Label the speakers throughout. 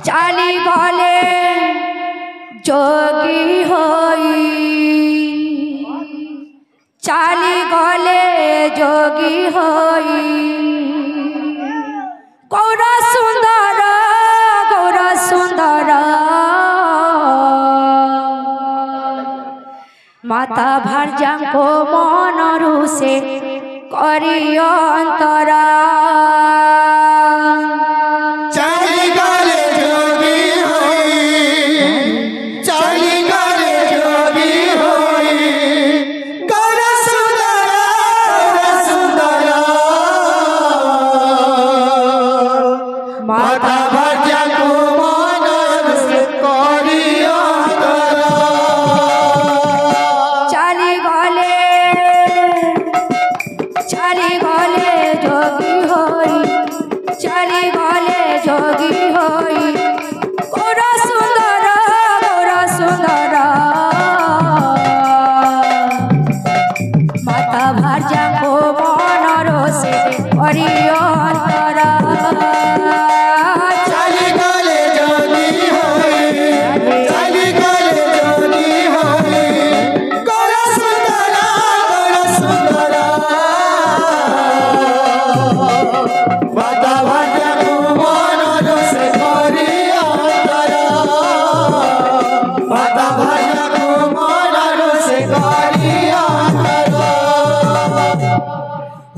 Speaker 1: चाली गले जोगी होई चाली गले जोगी होई गौर सुंदर माता भार्जांको मनरु से करी अंतरा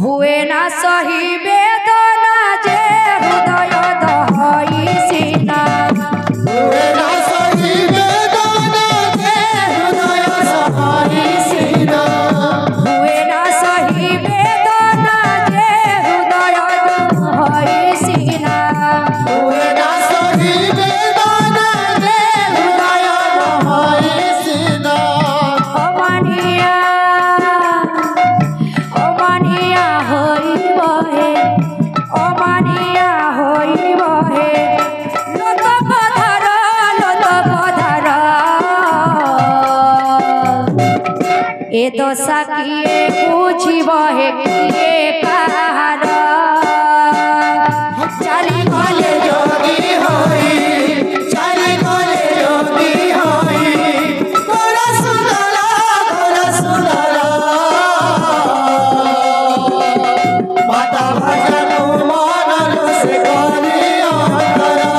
Speaker 1: हुए ना सही वेदना जे हृदय दहई सीना हुए ना सही वेदना जे हृदय दहई सीना हुए ना सही वेदना जे हृदय दहई सीना हुए ना सही वेदना जे हृदय दहई सीना ए दशा किए बुझिब हे किए कहार चाली गले जोगी होई चाली गले जोगी होई गौर सुंदर माता भार्जांको मनरु से करी अंतरा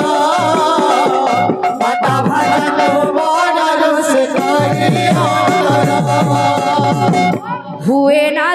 Speaker 1: माता भार्जांको मनरु से करी अंतरा हुए ना